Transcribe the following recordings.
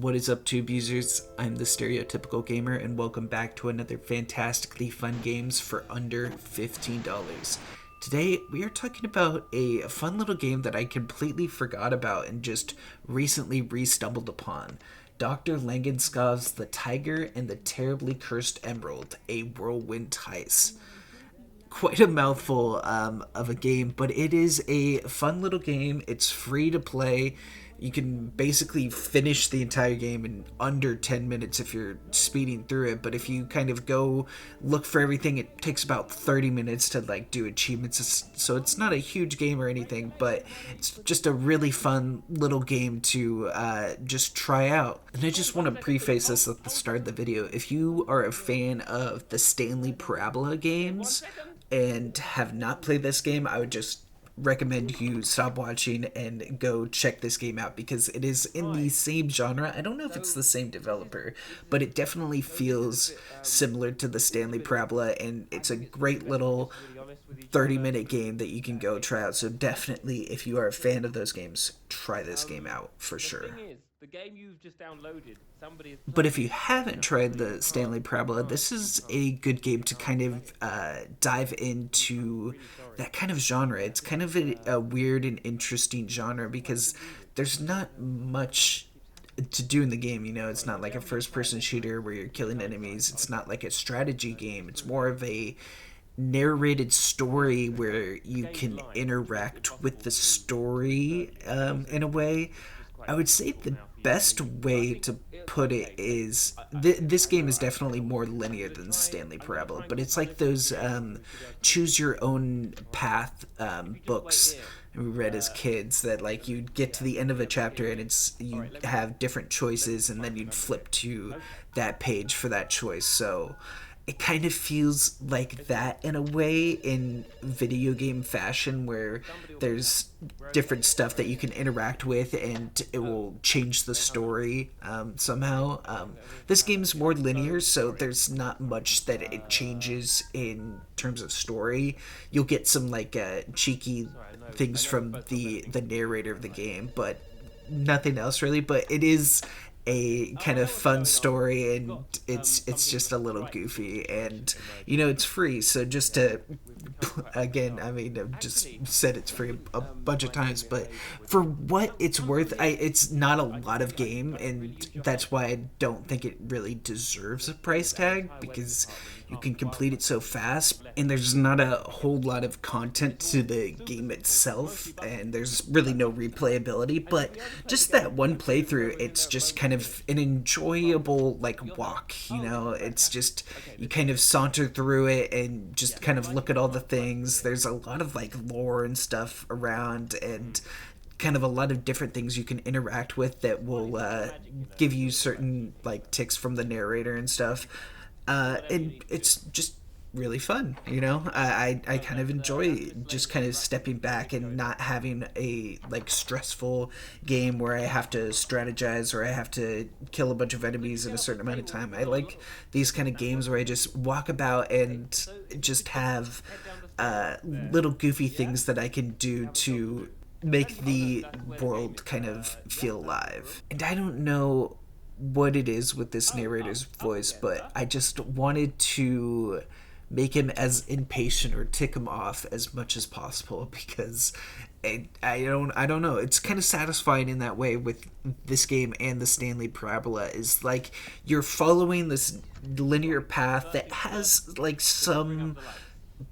What is up, tube users? I'm the Stereotypical Gamer, and welcome back to another fantastically fun games for under $15. Today, we are talking about a fun little game that I completely forgot about and just recently re-stumbled upon. Dr. Langenskov's The Tiger and the Terribly Cursed Emerald, a Whirlwind Heist. Quite a mouthful of a game, but it is a fun little game. It's free to play. You can basically finish the entire game in under 10 minutes if you're speeding through it, but if you kind of go look for everything, it takes about 30 minutes to do achievements. So it's not a huge game or anything, but it's just a really fun little game to just try out. And I just want to preface this at the start of the video. If you are a fan of the Stanley Parabola games and have not played this game, I would just recommend you stop watching and go check this game out, because it is in the same genre. I don't know if it's the same developer, but it definitely feels similar to the Stanley Parabola, and it's a great little 30-minute game that you can go try out. So definitely, if you are a fan of those games, try this game out for sure. The game you've just downloaded, But if you haven't tried the Stanley Parabola, this is a good game to kind of dive into that kind of genre. It's kind of a weird and interesting genre because there's not much to do in the game. You know, it's not like a first-person shooter where you're killing enemies. It's not like a strategy game. It's more of a narrated story where you can interact with the story in a way. I would say the best way to put it is this game is definitely more linear than Stanley Parabola, but it's like those choose your own path books we read as kids, that like you'd get to the end of a chapter and it's you have different choices and then you'd flip to that page for that choice. So it kind of feels like that in a way, in video game fashion, where there's different stuff that you can interact with and it will change the story somehow. This game's more linear, so there's not much that it changes in terms of story. You'll get some cheeky things from the narrator of the game, but nothing else really. But it is a kind of fun story, and it's just a little goofy, and it's free. So just to again, I mean, I've just said it's free a bunch of times, but for what it's worth, it's not a lot of game, and that's why I don't think it really deserves a price tag, because you can complete it so fast, and there's not a whole lot of content to the game itself, and there's really no replayability. But just that one playthrough, it's just kind of an enjoyable walk. It's just, you kind of saunter through it and just kind of look at all the things. There's a lot of lore and stuff around, and kind of a lot of different things you can interact with that will give you certain ticks from the narrator and stuff. And it's just really fun. I kind of enjoy just kind of stepping back and not having a stressful game where I have to strategize or I have to kill a bunch of enemies in a certain amount of time. I like these kind of games where I just walk about and just have little goofy things that I can do to make the world kind of feel alive. And I don't know what it is with this narrator's voice, but I just wanted to make him as impatient or tick him off as much as possible, because I don't know, it's kind of satisfying in that way with this game. And the Stanley Parabola is you're following this linear path that has some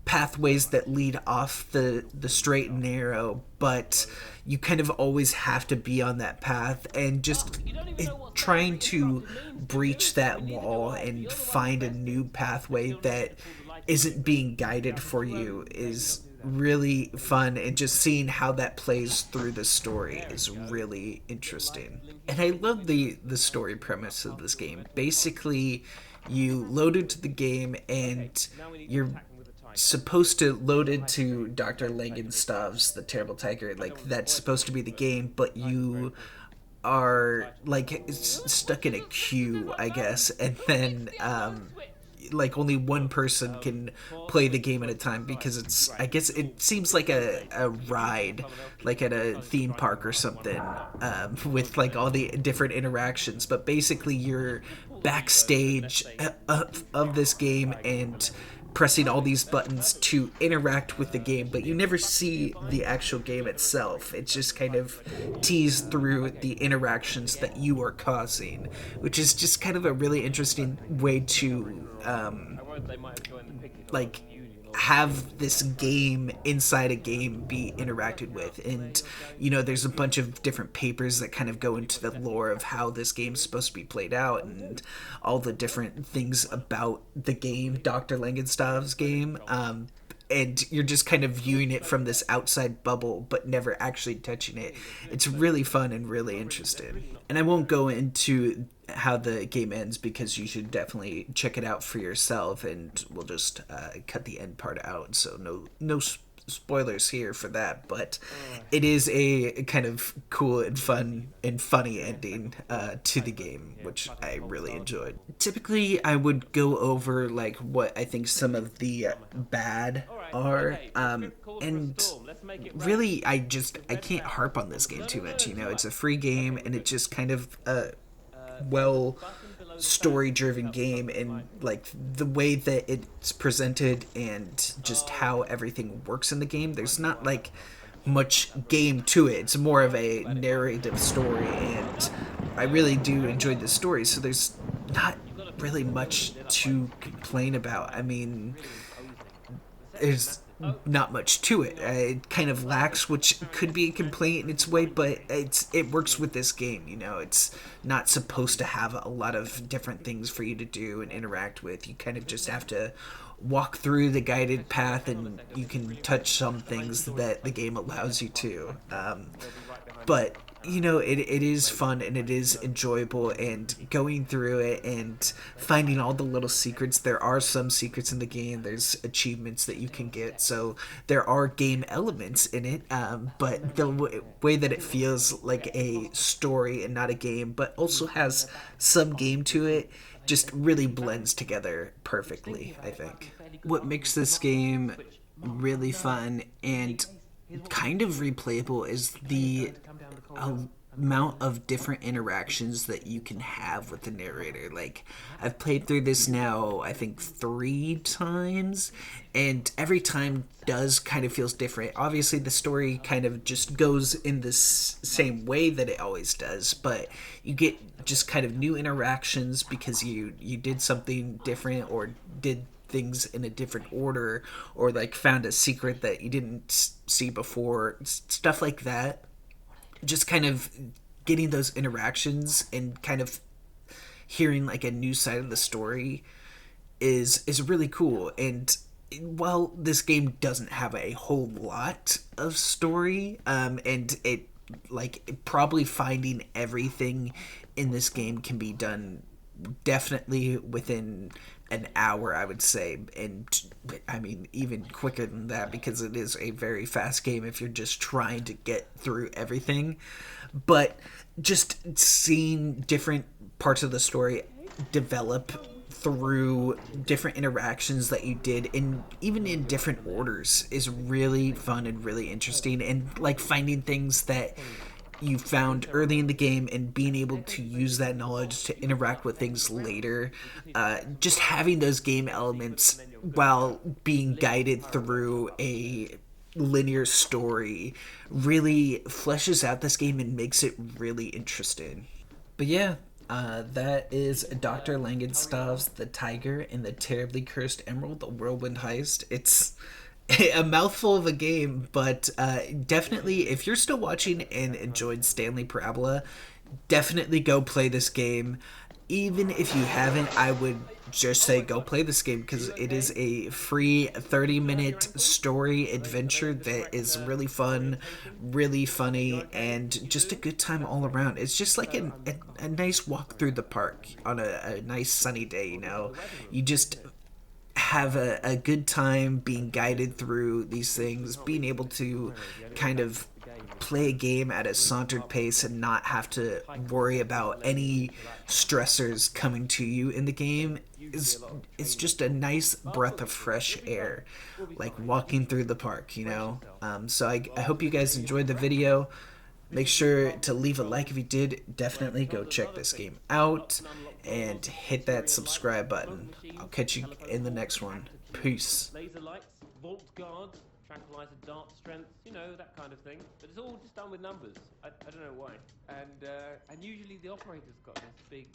pathways that lead off the straight and narrow, but you kind of always have to be on that path, and just trying to breach that wall and find a new pathway that isn't being guided for you is really fun, and just seeing how that plays through the story is really interesting. And I love the story premise of this game. Basically, you load into the game and you're supposed to load into Dr. Langenskov's The Terrible Tiger. That's supposed to be the game, but you are stuck in a queue, I guess, and then like only one person can play the game at a time, because it's, I guess it seems like a ride, like at a theme park or something, with like all the different interactions. But basically you're backstage of this game and pressing all these buttons to interact with the game, but you never see the actual game itself. It's just kind of teased through the interactions that you are causing, which is just kind of a really interesting way to like have this game inside a game be interacted with. And there's a bunch of different papers that kind of go into the lore of how this game's supposed to be played out, and all the different things about the game, Dr. Langenskov's game. And you're just kind of viewing it from this outside bubble, but never actually touching it. It's really fun and really interesting. And I won't go into how the game ends, because you should definitely check it out for yourself, and we'll just cut the end part out. So no spoilers here for that, but it is a kind of cool and fun and funny ending to the game, which I really enjoyed. Typically, I would go over like what I think some of the bad are, and really I can't harp on this game too much. It's a free game, and it just kind of well story driven game, and like the way that it's presented and just how everything works in the game, there's not like much game to it. It's more of a narrative story, and I really do enjoy the story, so there's not really much to complain about. I mean, there's not much to it. It kind of lacks, which could be a complaint in its way, but it works with this game. It's not supposed to have a lot of different things for you to do and interact with. You kind of just have to walk through the guided path, and you can touch some things that the game allows you to. But it is fun, and it is enjoyable, and going through it and finding all the little secrets. There are some secrets in the game. There's achievements that you can get, so there are game elements in it, but the way that it feels like a story and not a game, but also has some game to it, just really blends together perfectly, I think. What makes this game really fun and kind of replayable is the amount of different interactions that you can have with the narrator. Like, I've played through this now, I think 3 times, and every time does kind of feels different. Obviously the story kind of just goes in this same way that it always does, but you get just kind of new interactions because you did something different, or did things in a different order, or like found a secret that you didn't see before, stuff like that. Just kind of getting those interactions and kind of hearing like a new side of the story is really cool. And while this game doesn't have a whole lot of story, and it like probably finding everything in this game can be done definitely within an hour, I would say, and I mean even quicker than that, because it is a very fast game if you're just trying to get through everything. But just seeing different parts of the story develop through different interactions that you did, and even in different orders, is really fun and really interesting. And like finding things that you found early in the game and being able to use that knowledge to interact with things later, just having those game elements while being guided through a linear story really fleshes out this game and makes it really interesting. But yeah, that is Dr. Langenskov's The Tiger and the Terribly Cursed Emerald, the Whirlwind Heist. It's a mouthful of a game, but definitely, if you're still watching and enjoyed Stanley Parabola, definitely go play this game. Even if you haven't, I would just say go play this game, because it is a free 30-minute story adventure that is really fun, really funny, and just a good time all around. It's just like a nice walk through the park on a nice sunny day. You just have a good time being guided through these things, being able to kind of play a game at a sauntered pace and not have to worry about any stressors coming to you in the game is it's just a nice breath of fresh air, like walking through the park, you know. So I hope you guys enjoyed the video. Make sure to leave a like if you did. Definitely go check this game out and hit that subscribe button. I'll catch you in the next one. Peace. Laser lights, vault guards, tranquilizer dart strength, you know, that kind of thing. But it's all just done with numbers. I don't know why. And usually the operator's got this big,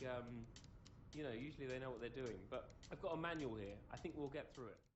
you know, usually they know what they're doing. But I've got a manual here. I think we'll get through it.